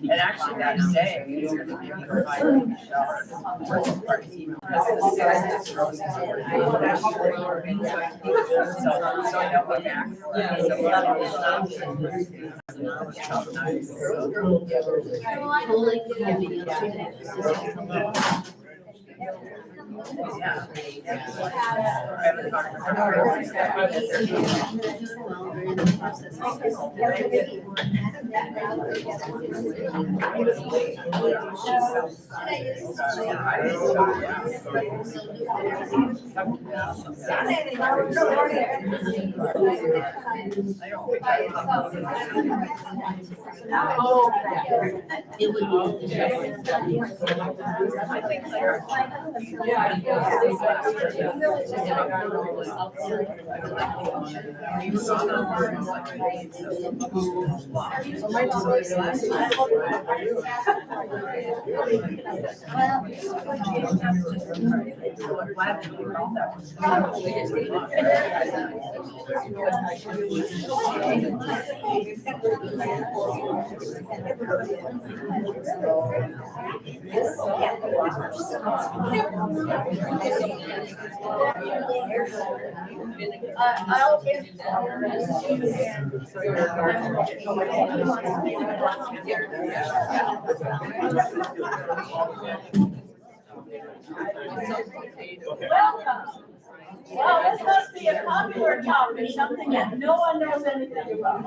And actually that day, it's going to be providing a so I know we're back. It would Welcome. Well, this must be a popular topic, something that no one knows anything about.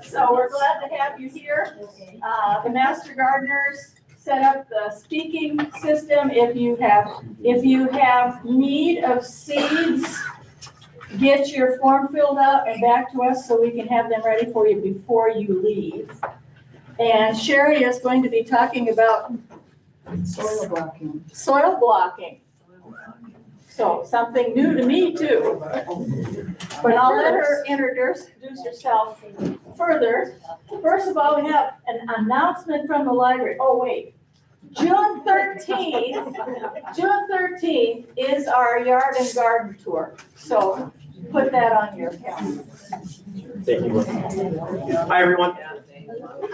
So we're glad to have you here. The Master Gardeners set up the speaking system. If you have need of seeds, get your form filled out and back to us so we can have them ready for you before you leave. And Sherri is going to be talking about Soil blocking. soil blocking. So something new to me too. But I'll let her introduce herself further. First of all, we have an announcement from the library. Oh, wait. June 13th is our yard and garden tour. So put that on your calendar. Thank you. Hi, everyone.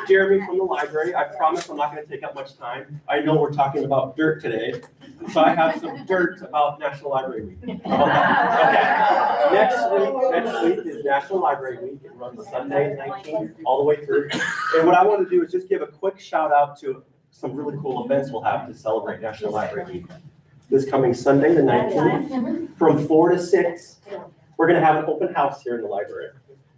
Jeremy from the library. I promise I'm not going to take up much time. I know we're talking about dirt today, so I have some dirt about National Library Week. Okay. Next week is National Library Week. It runs Sunday 19th all the way through. And what I want to do is just give a quick shout out to some really cool events we'll have to celebrate National Library Week. This coming Sunday, the 19th, from 4 to 6, we're going to have an open house here in the library.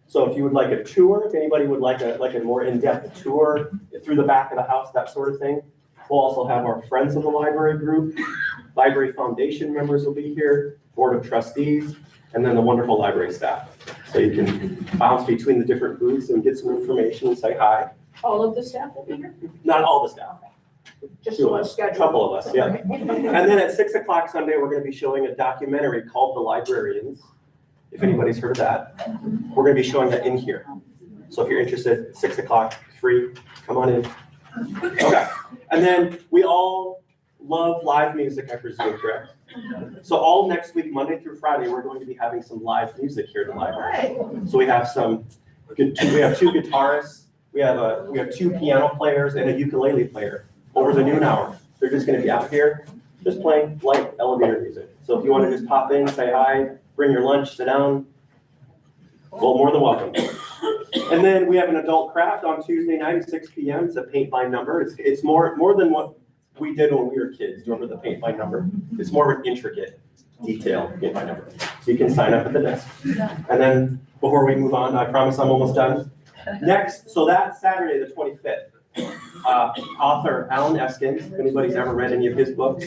So if you would like a tour, if anybody would like a more in-depth tour through the back of the house, that sort of thing, we'll also have our Friends of the Library group, Library Foundation members will be here, Board of Trustees, and then the wonderful library staff. So you can bounce between the different booths and get some information and say hi. All of the staff will be here? Not all the staff. Just Two one of us, a schedule. couple of us, yeah. And then at 6 o'clock Sunday, we're going to be showing a documentary called The Librarians. If anybody's heard of that, we're going to be showing that in here. So if you're interested, 6 o'clock, free, come on in. Okay. And then we all love live music, I presume, correct? So all next week, Monday through Friday, we're going to be having some live music here at the library. So we have two guitarists, we have two piano players and a ukulele player over the noon hour. They're just going to be out here just playing light elevator music. So if you want to just pop in, say hi, bring your lunch, sit down, well, more than welcome. And then we have an adult craft on Tuesday night at 6 p.m. It's a paint by number. It's more than what we did when we were kids. Do you remember the paint by number? It's more of an intricate, detailed paint by number. So you can sign up at the desk. And then before we move on, I promise I'm almost done. Next, so that Saturday, the 25th, author Alan Eskins, if anybody's ever read any of his books,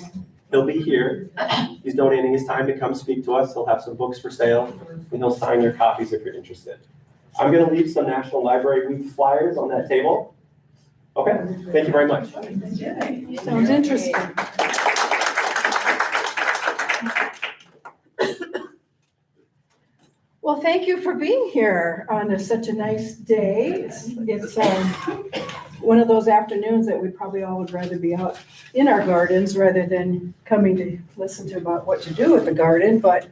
he'll be here. He's donating his time to come speak to us. He'll have some books for sale, and he'll sign your copies if you're interested. I'm going to leave some National Library Week flyers on that table. Okay, thank you very much. Sounds interesting. Well, thank you for being here on such a nice day. one of those afternoons that we probably all would rather be out in our gardens rather than coming to listen to about what to do with the garden, but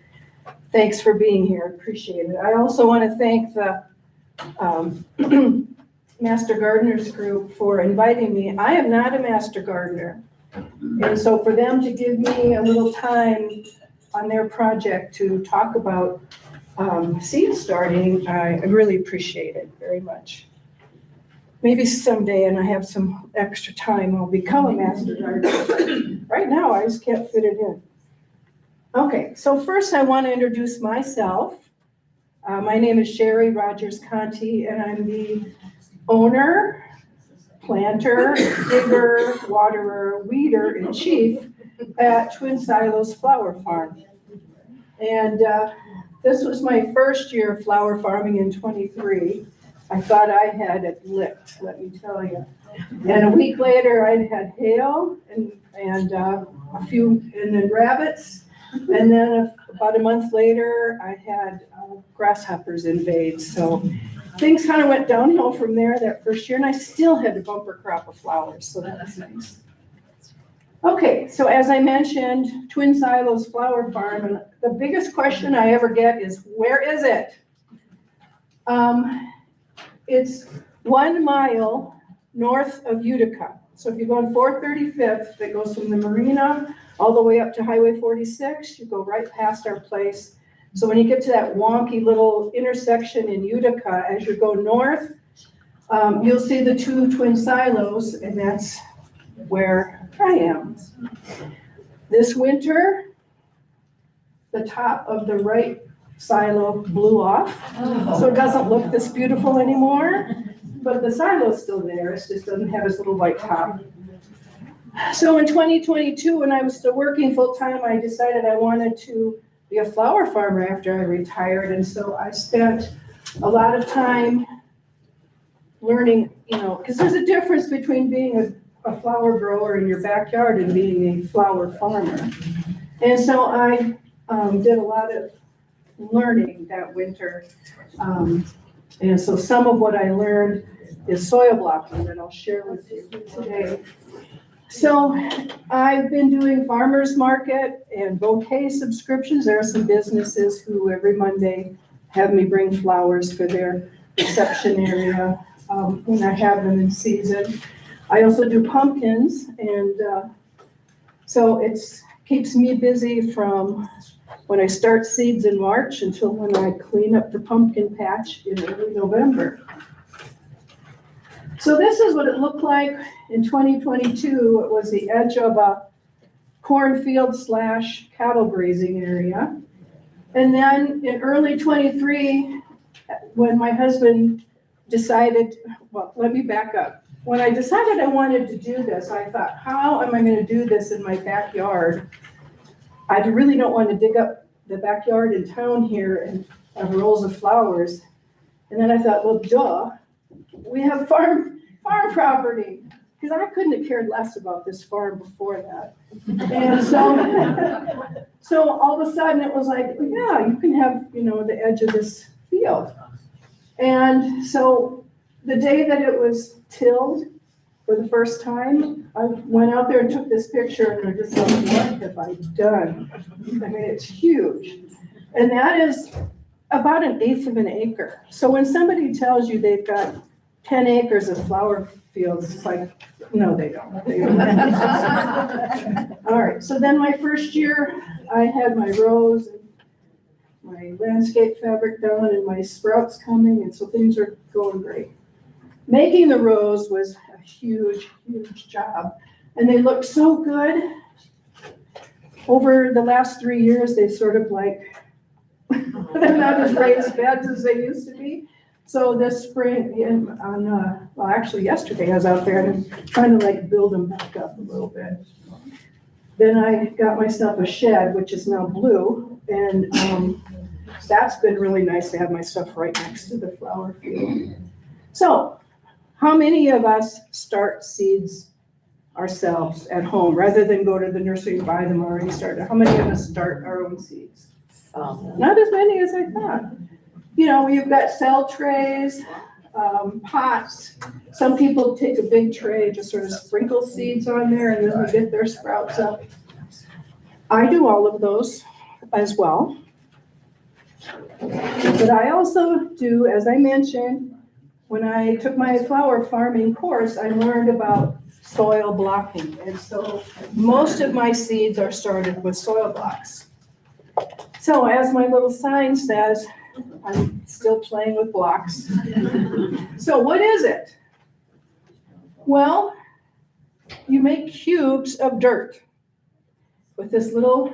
thanks for being here, appreciate it. I also want to thank the Master Gardeners Group for inviting me. I am not a master gardener, and so for them to give me a little time on their project to talk about seed starting, I really appreciate it very much. Maybe someday, and I have some extra time, I'll become a master gardener. Right now, I just can't fit it in. Okay, so first I want to introduce myself. My name is Sherri Rodgers-Conti, and I'm the owner, planter, digger, waterer, weeder, and chief at Twin Silos Flower Farm. And this was my first year of flower farming in 23. I thought I had it licked, let me tell you. And a week later, I had hail and a few, and then rabbits. And then about a month later, I had grasshoppers invade. So things kind of went downhill from there that first year, and I still had a bumper crop of flowers, so that was nice. Okay, so as I mentioned, Twin Silos Flower Farm, and the biggest question I ever get is, where is it? It's 1 mile north of Utica. So if you go on 435th, that goes from the marina all the way up to Highway 46, you go right past our place. So when you get to that wonky little intersection in Utica, as you go north, you'll see the 2 twin silos, and that's where I am. This winter, the top of the right silo blew off, so it doesn't look this beautiful anymore, but the silo's still there, it just doesn't have its little white top. So in 2022, when I was still working full-time, I decided I wanted to be a flower farmer after I retired, and so I spent a lot of time learning, because there's a difference between being a flower grower in your backyard and being a flower farmer. And so I did a lot of learning that winter. And so some of what I learned is soil blocking that I'll share with you today. So I've been doing farmers market and bouquet subscriptions. There are some businesses who every Monday have me bring flowers for their reception area when I have them in season. I also do pumpkins, and so it keeps me busy from when I start seeds in March until when I clean up the pumpkin patch in early November. So this is what it looked like in 2022. It was the edge of a cornfield / cattle grazing area. And then in early 23, when my husband decided, well, let me back up. When I decided I wanted to do this, I thought, how am I going to do this in my backyard? I really don't want to dig up the backyard in town here and have rows of flowers. And then I thought, well, duh, we have farm property, because I couldn't have cared less about this farm before that. And so all of a sudden it was like, well, yeah, you can have, the edge of this field. And so the day that it was tilled for the first time, I went out there and took this picture, and I just thought, what have I done? I mean, it's huge. And that is about 1/8 of an acre. So when somebody tells you they've got 10 acres of flower fields, it's like, no, they don't. All right, so then my first year, I had my rows and my landscape fabric done and my sprouts coming, and so things are going great. Making the rows was a huge, huge job, and they looked so good. Over the last 3 years, they sort of they're not as raised beds as they used to be. So this spring, actually yesterday, I was out there and I'm trying to build them back up a little bit. Then I got myself a shed, which is now blue, and that's been really nice to have my stuff right next to the flower field. So, how many of us start seeds ourselves at home rather than go to the nursery and buy them already started? How many of us start our own seeds? Not as many as I thought. You've got cell trays. pots. Some people take a big tray, just sort of sprinkle seeds on there, and then they get their sprouts up. I do all of those as well. But I also do, as I mentioned, when I took my flower farming course, I learned about soil blocking. And so most of my seeds are started with soil blocks. So as my little sign says, I'm still playing with blocks. So what is it? Well, you make cubes of dirt with this little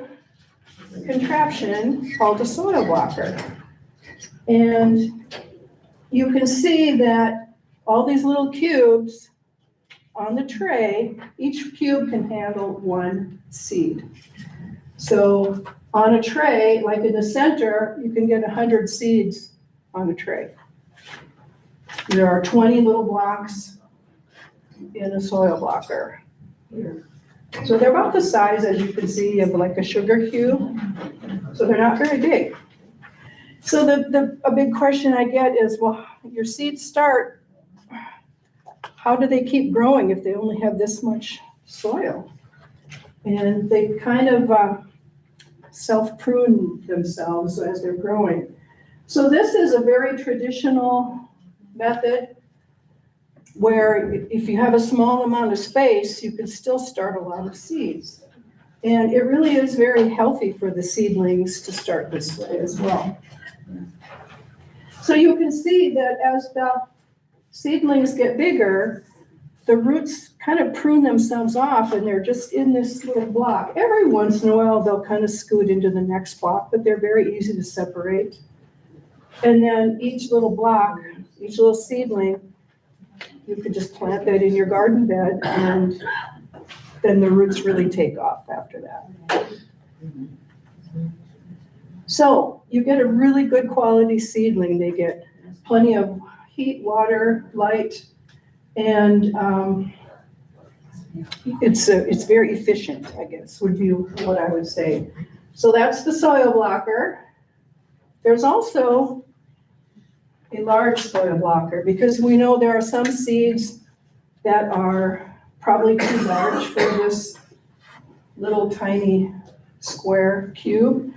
contraption called a soil blocker. And you can see that all these little cubes on the tray, each cube can handle one seed. So on a tray, like in the center, you can get 100 seeds on a tray. There are 20 little blocks in a soil blocker. So they're about the size, as you can see, of like a sugar cube. So they're not very big. So a big question I get is, well, your seeds start, how do they keep growing if they only have this much soil? And they kind of self-prune themselves as they're growing. So this is a very traditional method where if you have a small amount of space, you can still start a lot of seeds. And it really is very healthy for the seedlings to start this way as well. So you can see that as the seedlings get bigger, the roots kind of prune themselves off and they're just in this little block. Every once in a while, they'll kind of scoot into the next block, but they're very easy to separate. And then each little block, each little seedling, you could just plant that in your garden bed and then the roots really take off after that. So you get a really good quality seedling. They get plenty of heat, water, light, and it's very efficient, I guess, would be what I would say. So that's the soil blocker. There's also a large soil blocker because we know there are some seeds that are probably too large for this little tiny square cube.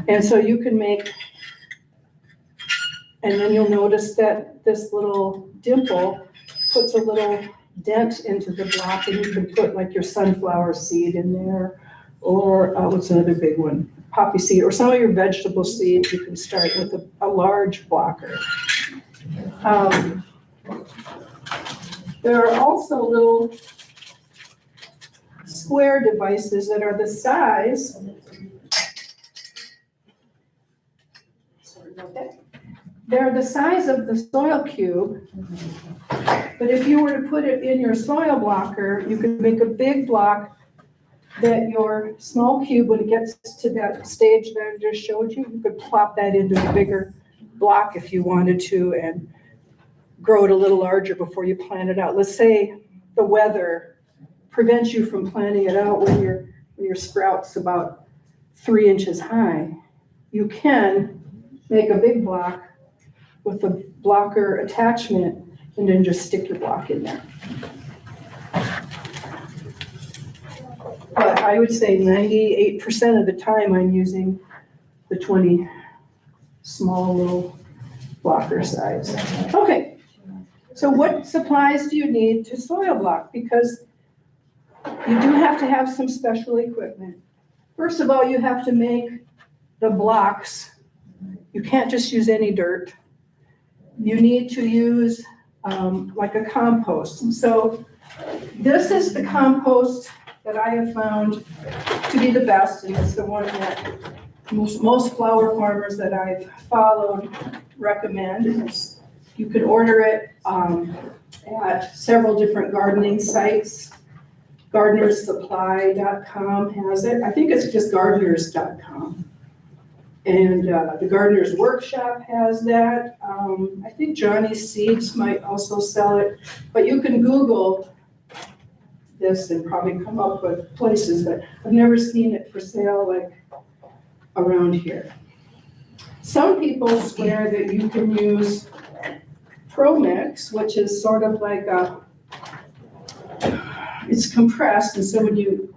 And so you can make, and then you'll notice that this little dimple puts a little dent into the block, and you can put like your sunflower seed in there, or what's another big one? Poppy seed, or some of your vegetable seeds. You can start with a large blocker. There are also little square devices that are the size. They're the size of the soil cube, but if you were to put it in your soil blocker, you could make a big block that your small cube, when it gets to that stage that I just showed you, you could plop that into a bigger block if you wanted to and grow it a little larger before you plant it out. Let's say the weather prevents you from planting it out when your sprout's about 3 inches high. You can make a big block with a blocker attachment and then just stick your block in there. But I would say 98% of the time I'm using the 20 small little blocker size. Okay, so what supplies do you need to soil block? Because you do have to have some special equipment. First of all, you have to make the blocks. You can't just use any dirt. You need to use like a compost. And so this is the compost that I have found to be the best, and it's the one that most flower farmers that I've followed recommend. You can order it at several different gardening sites. Gardenersupply.com has it. I think it's just gardeners.com. And the Gardener's Workshop has that. I think Johnny's Seeds might also sell it, but you can Google this and probably come up with places, but I've never seen it for sale like around here. Some people swear that you can use Pro Mix, which is sort of like it's compressed, and so when you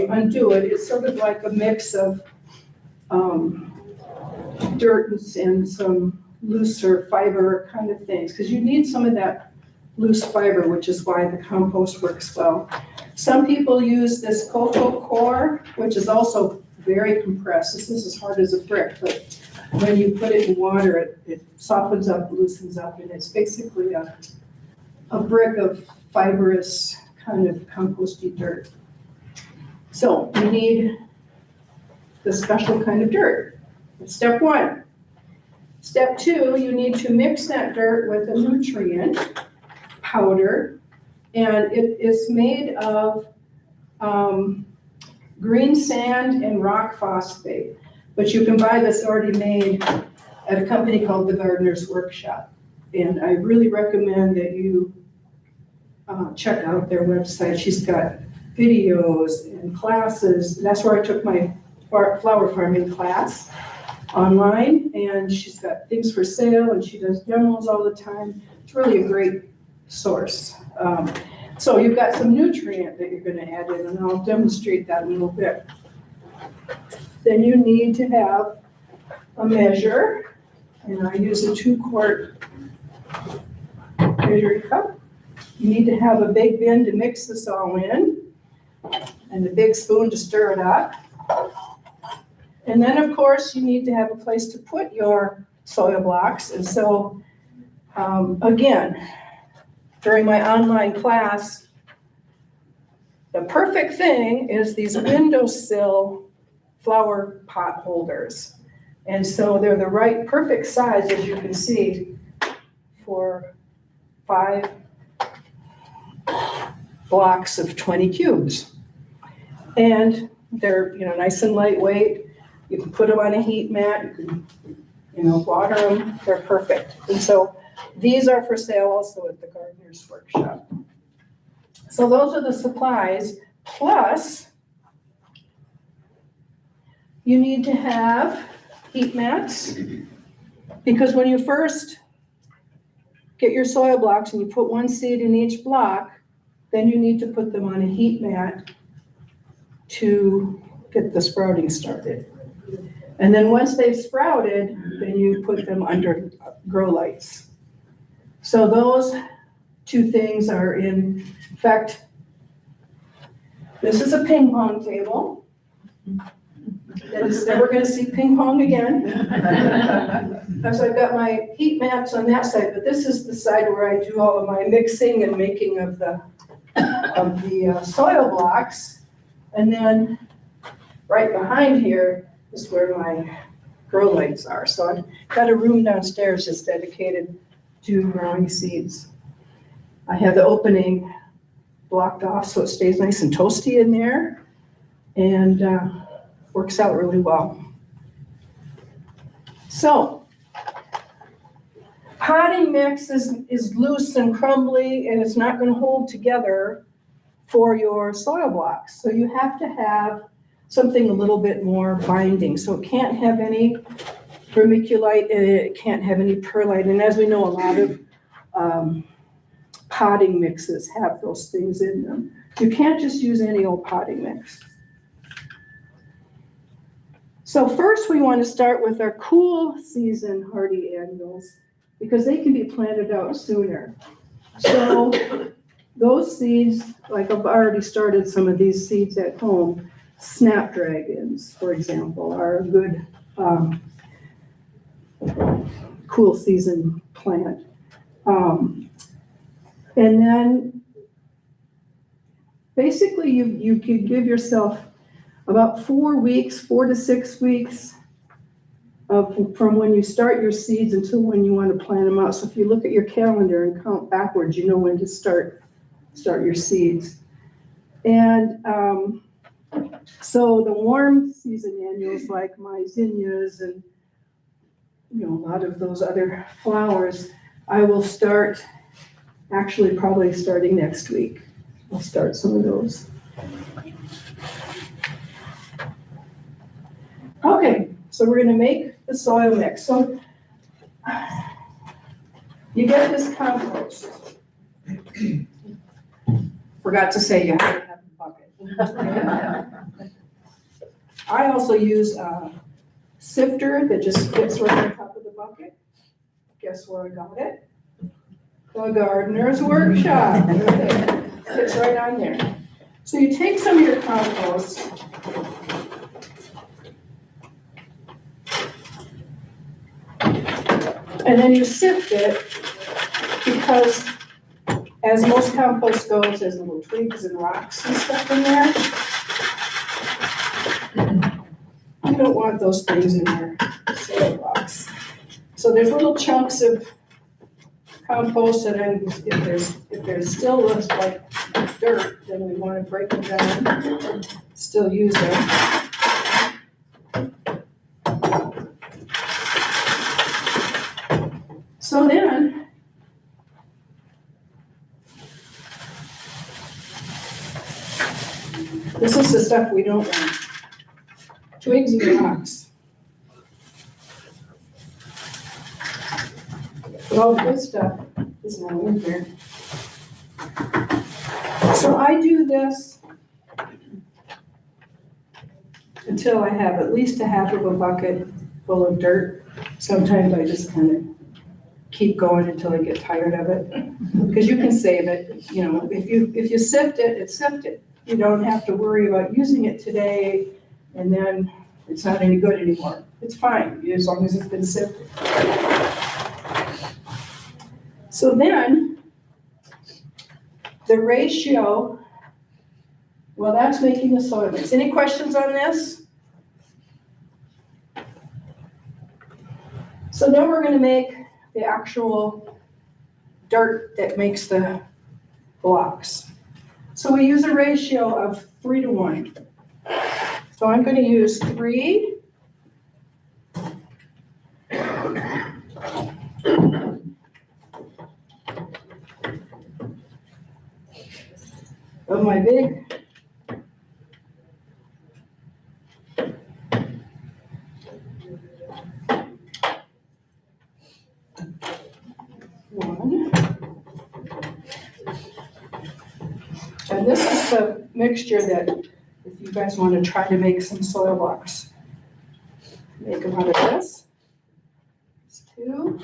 undo it, it's sort of like a mix of dirt and some looser fiber kind of things, because you need some of that loose fiber, which is why the compost works well. Some people use this cocoa core, which is also very compressed. This is as hard as a brick, but when you put it in water, it softens up, loosens up, and it's basically a brick of fibrous kind of composty dirt. So you need the special kind of dirt. That's step one. Step two, you need to mix that dirt with a nutrient powder, and it is made of green sand and rock phosphate. But you can buy this already made at a company called the Gardener's Workshop. And I really recommend that you check out their website. She's got videos and classes. That's where I took my flower farming class online, and she's got things for sale, and she does demos all the time. It's really a great source. So you've got some nutrient that you're going to add in, and I'll demonstrate that in a little bit. Then you need to have a measure, and I use a 2-quart measuring cup. You need to have a big bin to mix this all in, and a big spoon to stir it up. And then, of course, you need to have a place to put your soil blocks. And so, again, during my online class, the perfect thing is these windowsill flower pot holders. And so they're the right, perfect size, as you can see, for 5 blocks of 20 cubes. And they're, nice and lightweight. You can put them on a heat mat, you can, water them, they're perfect. And so these are for sale also at the Gardener's Workshop. So those are the supplies, plus you need to have heat mats, because when you first get your soil blocks and you put 1 seed in each block, then you need to put them on a heat mat to get the sprouting started. And then once they've sprouted, then you put them under grow lights. So those 2 things are in fact, this is a ping pong table. It's never going to see ping pong again. Because I've got my heat mats on that side, but this is the side where I do all of my mixing and making of the soil blocks. And then right behind here is where my grow lights are. So I've got a room downstairs just dedicated to growing seeds. I have the opening blocked off so it stays nice and toasty in there, and works out really well. So potting mix is loose and crumbly, and it's not going to hold together for your soil blocks. So you have to have something a little bit more binding. So it can't have any vermiculite in it, it can't have any perlite. And as we know, a lot of potting mixes have those things in them. You can't just use any old potting mix. So first we want to start with our cool season hardy annuals, because they can be planted out sooner. So those seeds, like I've already started some of these seeds at home, snapdragons, for example, are a good cool season plant. And then basically you could give yourself about 4 to 6 weeks from when you start your seeds until when you want to plant them out. So if you look at your calendar and count backwards, you know when to start your seeds. And so the warm season annuals like my zinnias and a lot of those other flowers, I will start actually probably starting next week. I'll start some of those. Okay, so we're going to make the soil mix. So You get this compost. Forgot to say you have to have a bucket. I also use a sifter that just fits right on top of the bucket. Guess where I got it? The gardener's workshop. Fits right on there. So you take some of your compost. And then you sift it because as most compost goes, there's little twigs and rocks and stuff in there. You don't want those things in your soil box. So there's little chunks of compost, and then if there's still looks like dirt, then we want to break them down, still use them. So then, this is the stuff we don't want. Twigs and rocks. But all the good stuff is now in there. So I do this until I have at least a half of a bucket full of dirt. Sometimes I just kind of keep going until I get tired of it. Because you can save it, you know, if you sift it, it's sifted. You don't have to worry about using it today and then it's not any good anymore. It's fine, as long as it's been sifted. So then, the ratio, well, that's making the soil mix. Any questions on this? So then we're gonna make the actual dirt that makes the blocks. So we use a ratio of 3 to 1. So I'm going to use 3. Of my big one. And this is the mixture that if you guys want to try to make some soil blocks, make them out of this. It's 2.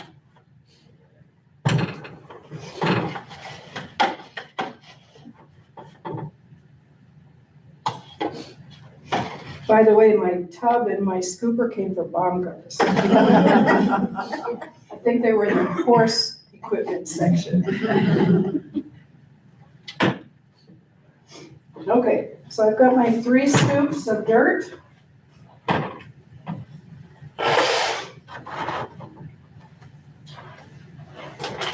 By the way, my tub and my scooper came from Baumgart's. I think they were in the horse equipment section. Okay, so I've got my 3 scoops of dirt.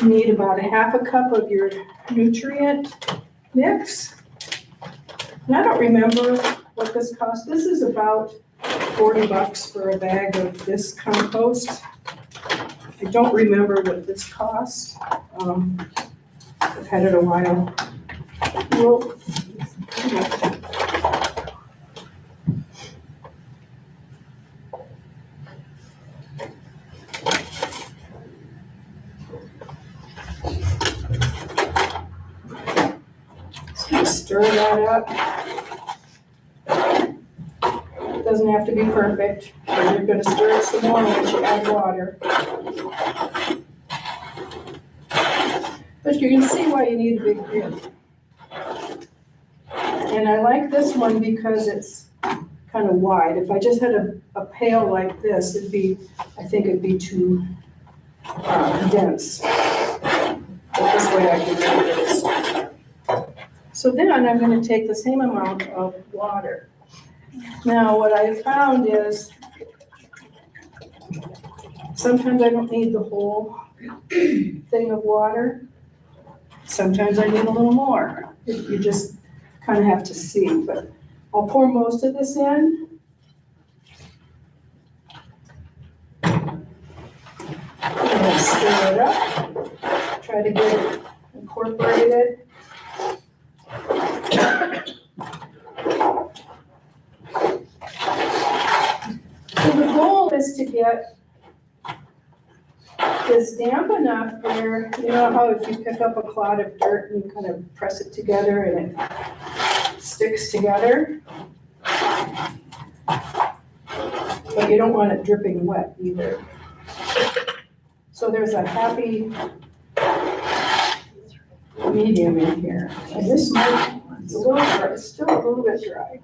You need about a half a cup of your nutrient mix. And I don't remember what this costs. This is about $40 for a bag of this compost. I don't remember what this costs. I've had it a while. Well, stir that up. It doesn't have to be perfect. You're going to stir it some more once you add water. But you can see why you need a big bin. And I like this one because it's kind of wide. If I just had a pail like this, I think it'd be too dense. But this way I can do this. So then I'm going to take the same amount of water. Now what I found is sometimes I don't need the whole thing of water. Sometimes I need a little more. You just kind of have to see, but I'll pour most of this in. And stir it up. Try to get it incorporated. So the goal is to get it's damp enough where, you know how if you pick up a clod of dirt and you kind of press it together and it sticks together? But you don't want it dripping wet either. So there's a happy medium in here. And this might, it's a little dry, it's still a little bit dry.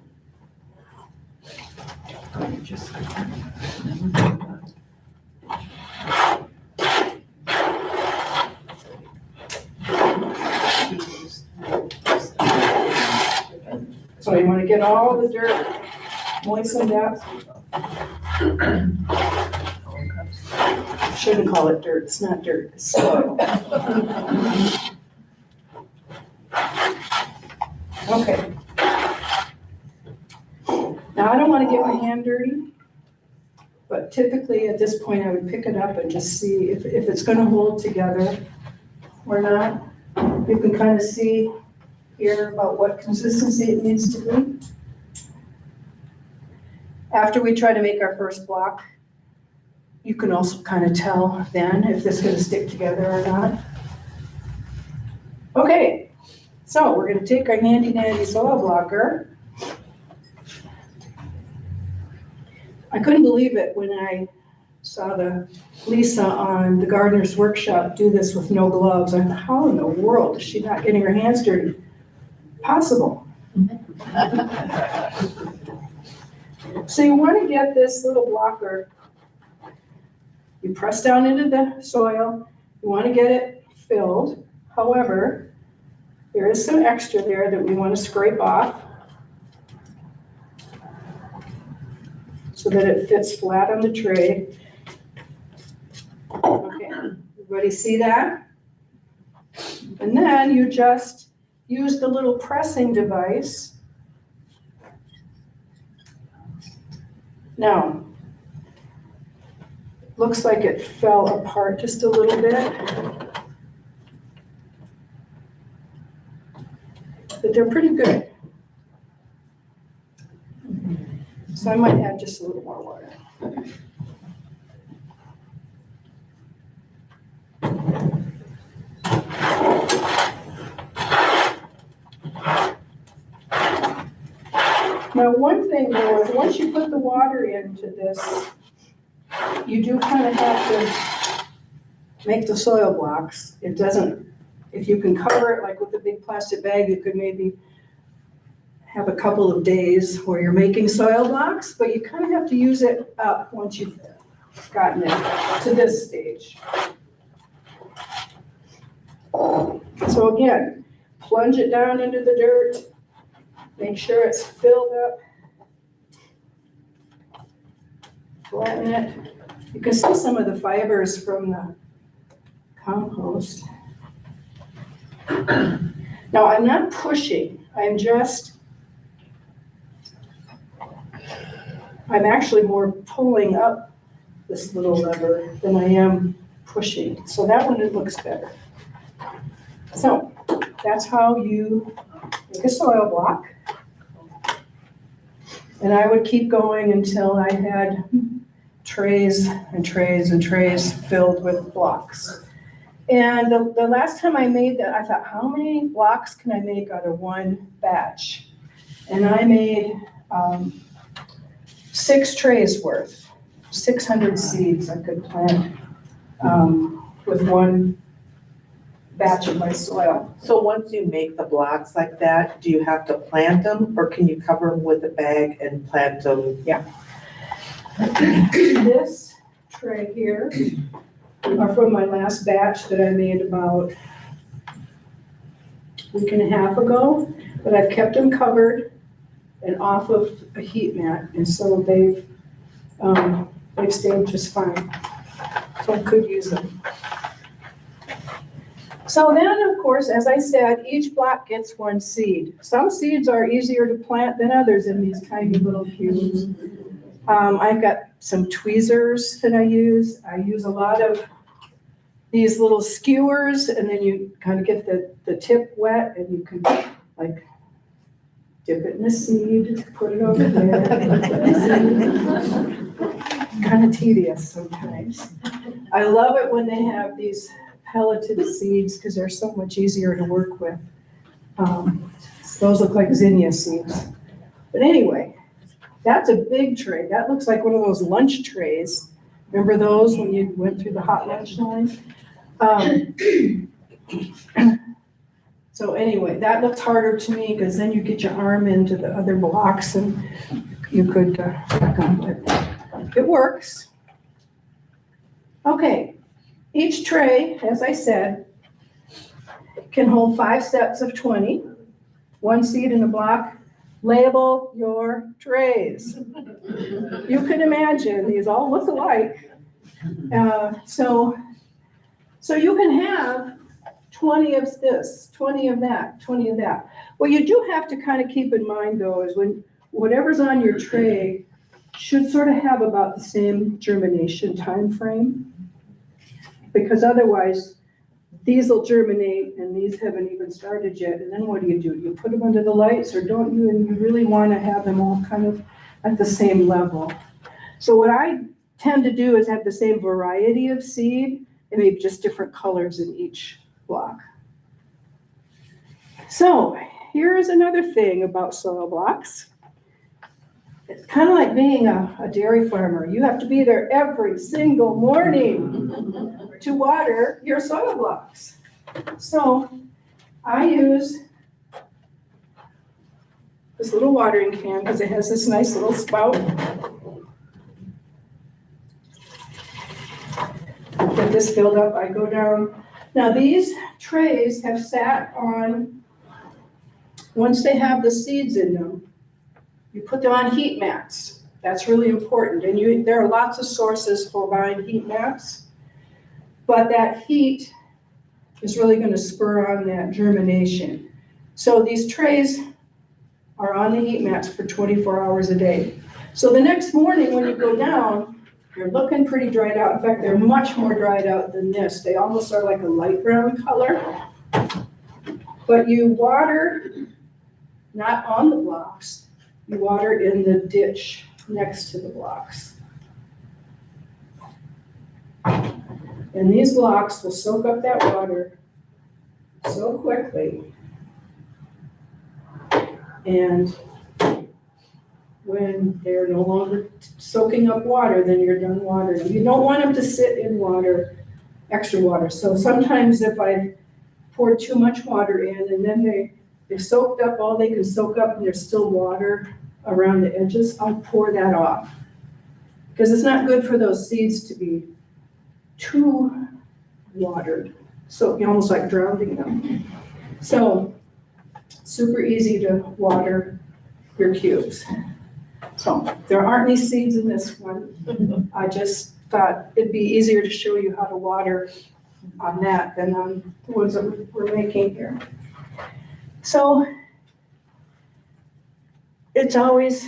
So you want to get all the dirt moistened up. Shouldn't call it dirt, it's not dirt, it's soil. Okay. Now, I don't want to get my hand dirty, but typically at this point I would pick it up and just see if it's going to hold together or not. You can kind of see here about what consistency it needs to be. After we try to make our first block, you can also kind of tell then if this is going to stick together or not. Okay, so we're going to take our handy dandy soil blocker. I couldn't believe it when I saw Lisa on the Gardener's Workshop do this with no gloves. I thought, how in the world is she not getting her hands dirty? Possible. So you want to get this little blocker, you press down into the soil, you want to get it filled. However, there is some extra there that we want to scrape off so that it fits flat on the tray. Okay, everybody see that? And then you just use the little pressing device. Now, looks like it fell apart just a little bit. But they're pretty good. So I might add just a little more water. Now, one thing though is once you put the water into this, you do kind of have to make the soil blocks. It doesn't, if you can cover it like with a big plastic bag, you could maybe have a couple of days where you're making soil blocks, but you kind of have to use it up once you've gotten it to this stage. So again, plunge it down into the dirt, make sure it's filled up, flatten it. You can see some of the fibers from the compost. Now, I'm not pushing, I'm actually more pulling up this little lever than I am pushing. So that one, it looks better. So that's how you make a soil block. And I would keep going until I had trays and trays and trays filled with blocks. And the last time I made that, I thought, how many blocks can I make out of one batch? And I made 6 trays worth, 600 seeds I could plant with one batch of my soil. So once you make the blocks like that, do you have to plant them or can you cover them with a bag and plant them? Yeah. This tray here are from my last batch that I made about a week and a half ago, but I've kept them covered and off of a heat mat, and so they've stayed just fine. So I could use them. So then, of course, as I said, each block gets 1 seed. Some seeds are easier to plant than others in these tiny little cubes. I've got some tweezers that I use. I use a lot of these little skewers, and then you kind of get the tip wet, and you can like dip it in the seed, put it over there. Kind of tedious sometimes. I love it when they have these pelleted seeds because they're so much easier to work with. Those look like zinnia seeds. But anyway, that's a big tray. That looks like one of those lunch trays. Remember those when you went through the hot lunch line? So anyway, that looked harder to me because then you get your arm into the other blocks and you could work on it. It works. Okay, each tray, as I said, can hold 5 sets of 20, 1 seed in a block. Label your trays. You can imagine, these all look alike. So you can have 20 of this, 20 of that, 20 of that. What you do have to kind of keep in mind though is when whatever's on your tray should sort of have about the same germination time frame. Because otherwise, these will germinate and these haven't even started yet. And then what do? You put them under the lights or don't you? And you really want to have them all kind of at the same level. So what I tend to do is have the same variety of seed and maybe just different colors in each block. So here's another thing about soil blocks. It's kind of like being a dairy farmer. You have to be there every single morning to water your soil blocks. So I use this little watering can because it has this nice little spout. Get this filled up, I go down. Now these trays have sat on, once they have the seeds in them, you put them on heat mats. That's really important. And there are lots of sources for buying heat mats, but that heat is really going to spur on that germination. So these trays are on the heat mats for 24 hours a day. So the next morning when you go down, they're looking pretty dried out. In fact, they're much more dried out than this. They almost are like a light brown color. But you water not on the blocks. You water in the ditch next to the blocks. And these blocks will soak up that water so quickly. And when they're no longer soaking up water, then you're done watering. You don't want them to sit in water, extra water. So sometimes if I pour too much water in and then they've soaked up all they can soak up and there's still water around the edges, I'll pour that off. Because it's not good for those seeds to be too watered. So you're almost like drowning them. So super easy to water your cubes. So there aren't any seeds in this one. I just thought it'd be easier to show you how to water on that than on the ones that we're making here. So it's always,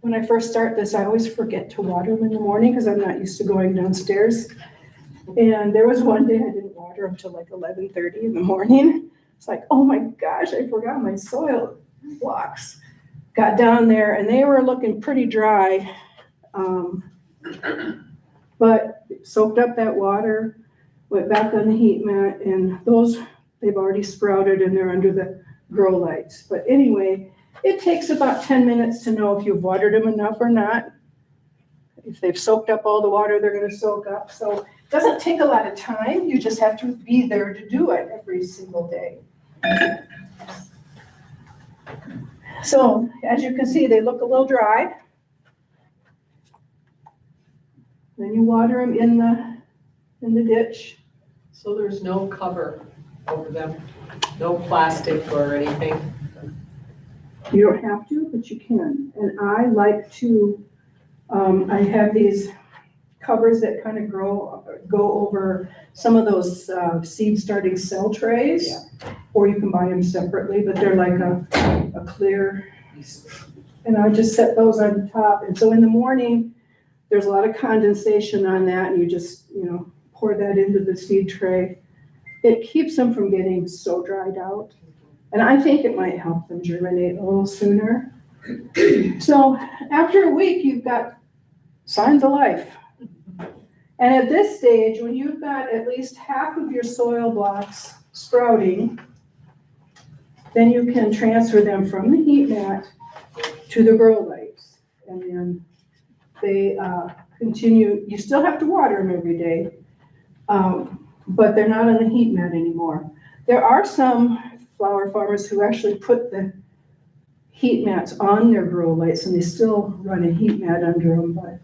when I first start this, I always forget to water them in the morning because I'm not used to going downstairs. And there was one day I didn't water until like 11:30 in the morning. It's like, oh my gosh, I forgot my soil blocks. Got down there and they were looking pretty dry, but soaked up that water, went back on the heat mat, and those, they've already sprouted and they're under the grow lights. But anyway, it takes about 10 minutes to know if you've watered them enough or not. If they've soaked up all the water they're going to soak up. So it doesn't take a lot of time. You just have to be there to do it every single day. So as you can see, they look a little dry. Then you water them in the ditch. So there's no cover over them, no plastic or anything? You don't have to, but you can. And I like to, I have these covers that kind of go over some of those seed starting cell trays. Yeah. Or you can buy them separately, but they're like a clear, and I just set those on top. And so in the morning, there's a lot of condensation on that, and you just, pour that into the seed tray. It keeps them from getting so dried out. And I think it might help them germinate a little sooner. So after a week, you've got signs of life. And at this stage, when you've got at least half of your soil blocks sprouting, then you can transfer them from the heat mat to the grow lights. And then they continue, you still have to water them every day, but they're not on the heat mat anymore. There are some flower farmers who actually put the heat mats on their grow lights and they still run a heat mat under them, but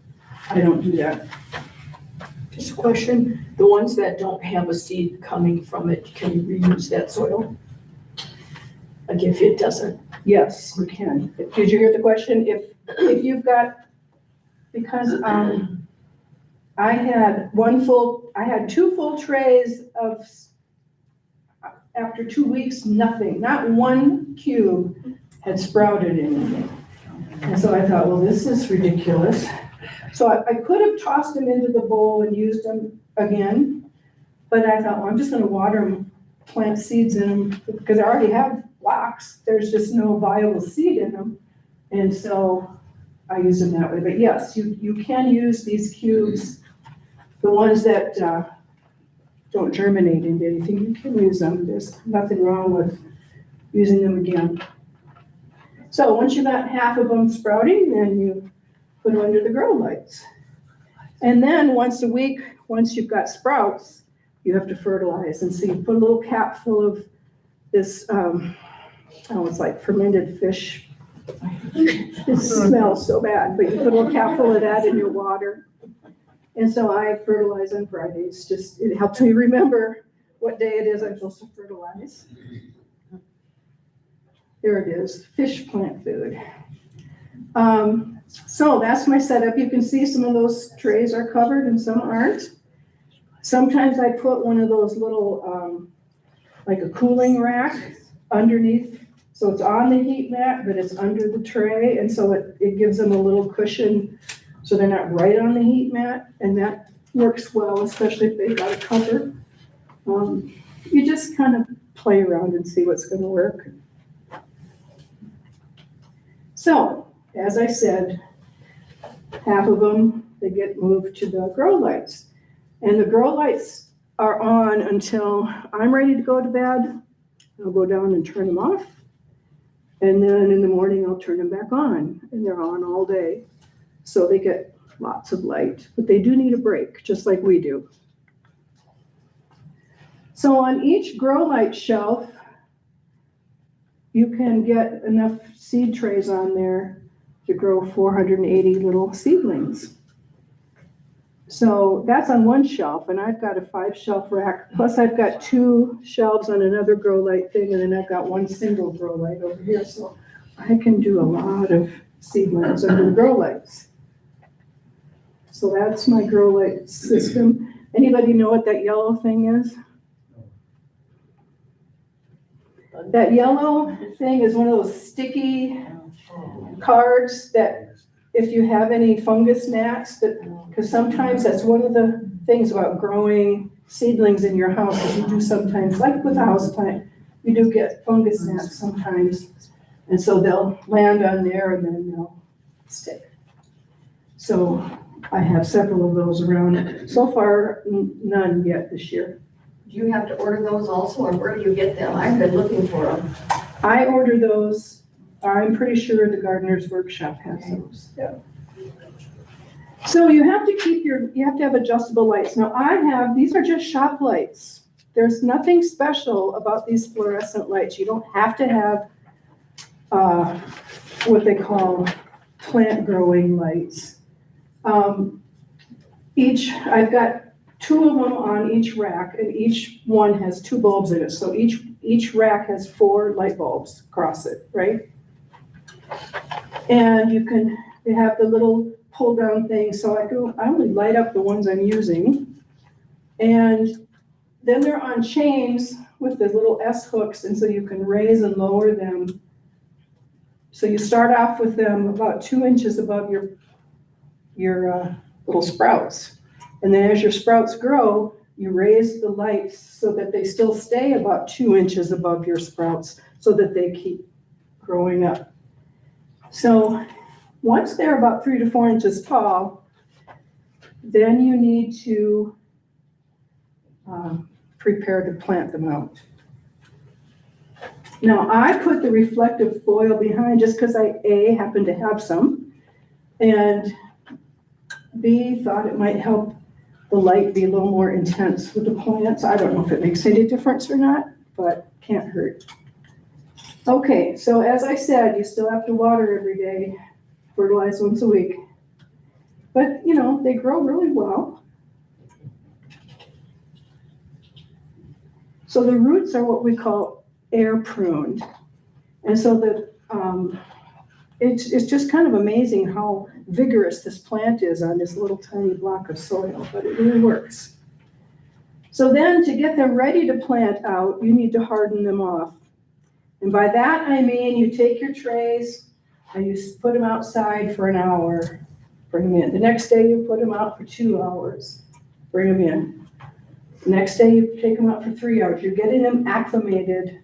I don't do that. Just a question, the ones that don't have a seed coming from it, can you reuse that soil? Like if it doesn't? Yes, you can. Did you hear the question? If you've got, because I had two full trays of, after 2 weeks, nothing, not one cube had sprouted anything. And so I thought, well, this is ridiculous. So I could have tossed them into the bowl and used them again, but I thought, well, I'm just gonna water them, plant seeds in them, because I already have blocks. There's just no viable seed in them. And so I use them that way. But yes, you can use these cubes, the ones that don't germinate into anything, you can use them. There's nothing wrong with using them again. So once you got half of them sprouting, then you put them under the grow lights. And then once a week, once you've got sprouts, you have to fertilize. And so you put a little cap full of this, it's like fermented fish. It smells so bad, but you put a little cap full of that in your water. And so I fertilize on Fridays. It helps me remember what day it is I'm supposed to fertilize. There it is, fish plant food. So that's my setup. You can see some of those trays are covered and some aren't. Sometimes I put one of those little, like a cooling rack underneath. So it's on the heat mat, but it's under the tray. And so it gives them a little cushion so they're not right on the heat mat. And that works well, especially if they've got a cover. You just kind of play around and see what's going to work. So, as I said, half of them, they get moved to the grow lights. And the grow lights are on until I'm ready to go to bed. I'll go down and turn them off. And then in the morning, I'll turn them back on. And they're on all day. So they get lots of light. But they do need a break, just like we do. So on each grow light shelf, you can get enough seed trays on there to grow 480 little seedlings. So that's on one shelf, and I've got a 5-shelf rack, plus I've got 2 shelves on another grow light thing, and then I've got 1 single grow light over here, so I can do a lot of seedlings under the grow lights. So that's my grow light system. Anybody know what that yellow thing is? That yellow thing is one of those sticky cards that if you have any fungus gnats, because sometimes that's one of the things about growing seedlings in your house is you do sometimes, like with a house plant, you do get fungus gnats sometimes. And so they'll land on there and then they'll stick. So I have several of those around. So far, none yet this year. Do you have to order those also, or where do you get them? I've been looking for them. I order those. I'm pretty sure the Gardener's Workshop has those. Yeah. So you have to have adjustable lights. Now these are just shop lights. There's nothing special about these fluorescent lights. You don't have to have what they call plant growing lights. I've got 2 of them on each rack, and each one has 2 bulbs in it. So each rack has 4 light bulbs across it, right? And they have the little pull down thing. So I only light up the ones I'm using. And then they're on chains with the little S hooks. And so you can raise and lower them. So you start off with them about 2 inches above your little sprouts. And then as your sprouts grow, you raise the lights so that they still stay about 2 inches above your sprouts so that they keep growing up. So once they're about 3 to 4 inches tall, then you need to prepare to plant them out. Now, I put the reflective foil behind just because I, A, happen to have some, and B, thought it might help the light be a little more intense with the plants. I don't know if it makes any difference or not, but can't hurt. Okay, so as I said, you still have to water every day, fertilize once a week. But, you know, they grow really well. So the roots are what we call air pruned. And so it's just kind of amazing how vigorous this plant is on this little tiny block of soil, but it really works. So then to get them ready to plant out, you need to harden them off. And by that, I mean, you take your trays and you put them outside for an hour, bring them in. The next day, you put them out for 2 hours, bring them in. The next day, you take them out for 3 hours. You're getting them acclimated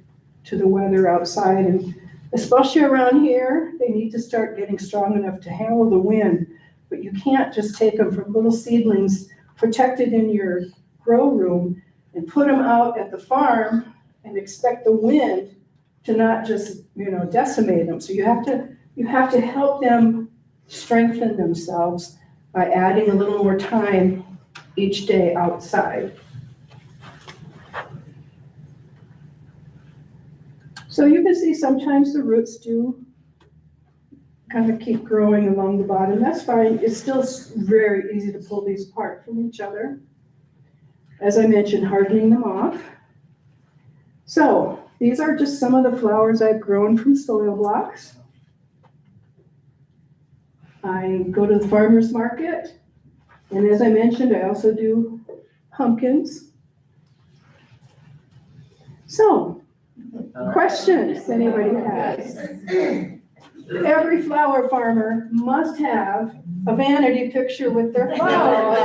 to the weather outside. And especially around here, they need to start getting strong enough to handle the wind. But you can't just take them from little seedlings protected in your grow room and put them out at the farm and expect the wind to not just, you know, decimate them. So you have to help them strengthen themselves by adding a little more time each day outside. So you can see sometimes the roots do kind of keep growing along the bottom. That's fine. It's still very easy to pull these apart from each other. As I mentioned, hardening them off. So these are just some of the flowers I've grown from soil blocks. I go to the farmer's market, and as I mentioned, I also do pumpkins. So, questions anybody has? Every flower farmer must have a vanity picture with their flowers.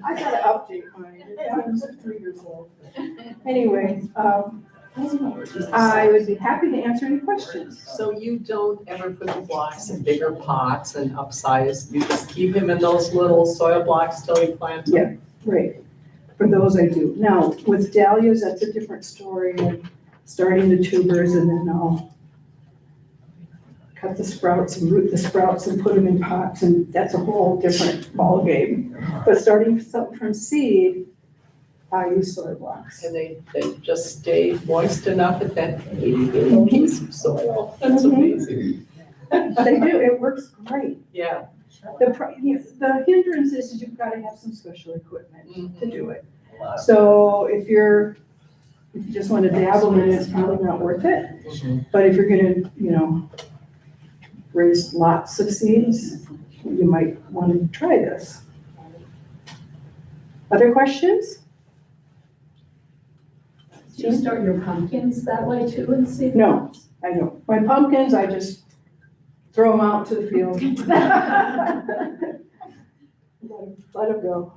I gotta update mine. I'm 3 years old. Anyway, I would be happy to answer any questions. So you don't ever put the blocks in bigger pots and upsize, you just keep him in those little soil blocks till you plant them? Yeah, right. For those I do. Now, with dahlias, that's a different story. I'm starting the tubers and then I'll cut the sprouts and root the sprouts and put them in pots, and that's a whole different ballgame. But starting something from seed, I use soil blocks. And they just stay moist enough at that 80 piece of soil, that's Mhm. amazing. They do, it works great. Yeah. The hindrance is you've got to have some special equipment to do it. So if you just want to dabble in it, it's probably not worth it. But if you're gonna, you know, raise lots of seeds, you might want to try this. Other questions? Do you start your pumpkins that way too and see? No, I don't. My pumpkins, I just throw them out to the field. Let them go.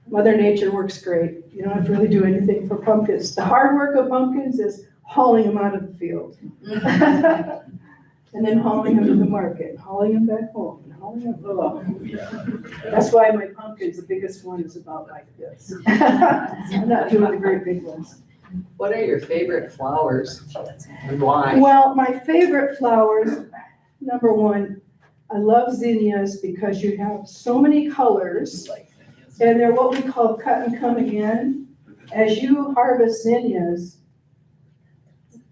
Mother Nature works great. You don't have to really do anything for pumpkins. The hard work of pumpkins is hauling them out of the field. And then hauling them to the market, hauling them back home, and hauling them, oh. That's why my pumpkins, the biggest one is about like this. I'm not doing the very big ones. What are your favorite flowers and why? Well, my favorite flowers, number one, I love zinnias because you have so many colors, and they're what we call cut and come again. As you harvest zinnias,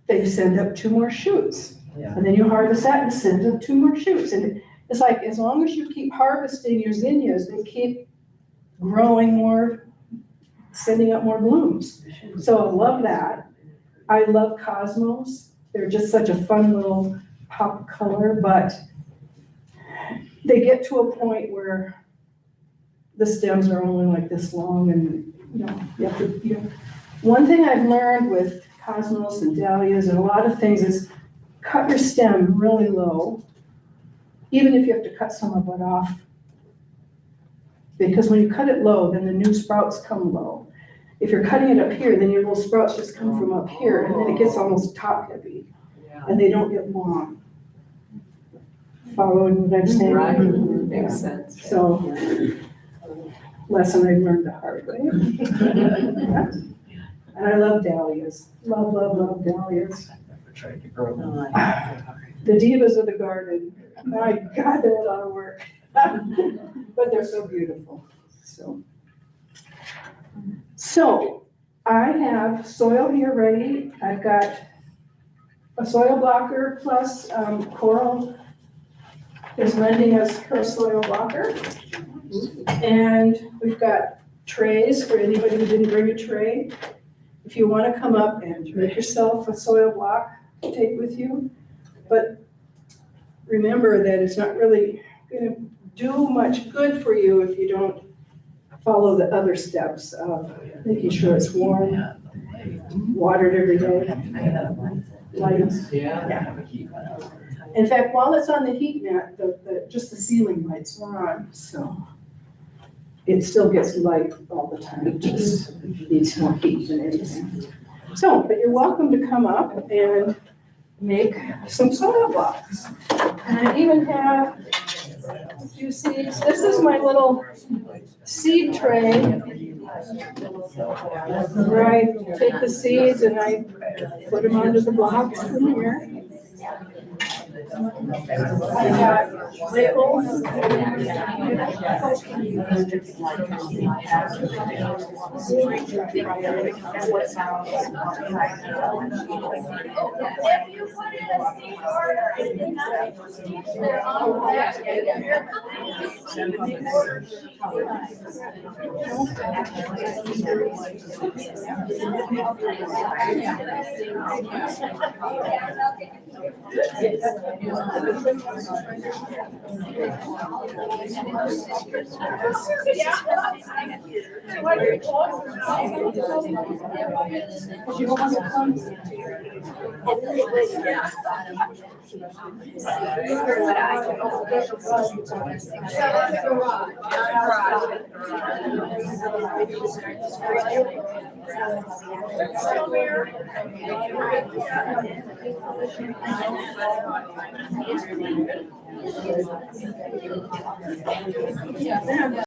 they send up 2 more shoots. Yeah. And then you harvest that and send up 2 more shoots. And it's like, as long as you keep harvesting your zinnias, they keep growing more, sending up more blooms. So I love that. I love cosmos. They're just such a fun little pop color, but they get to a point where the stems are only like this long, and you know, you have to, you know. One thing I've learned with cosmos and dahlias and a lot of things is cut your stem really low, even if you have to cut some of it off. Because when you cut it low, then the new sprouts come low. If you're cutting it up here, then your little sprouts just come from up here, and then it gets almost top heavy, Yeah. and they don't get long. Following what I'm saying? Right. Makes sense. So, lesson I learned the hard way. And I love dahlias. Love, love, love dahlias. The divas of the garden. My God, they're a lot of work. But they're so beautiful, so. So, I have soil here ready. I've got a soil blocker plus Coral is lending us her soil blocker. And we've got trays for anybody who didn't bring a tray. If you want to come up and make yourself a soil block to take with you. But remember that it's not really going to do much good for you if you don't follow the other steps of making sure it's warm, watered every day, lights. Yeah. In fact, while it's on the heat mat, just the ceiling lights are on, so it still gets light all the time. It just needs more heat than anything. So, but you're welcome to come up and make some soil blocks. And I even have a few seeds. This is my little seed tray. Where I take the seeds and I put them onto the blocks in here. I got labels. If you put in a seed order and did not receive their own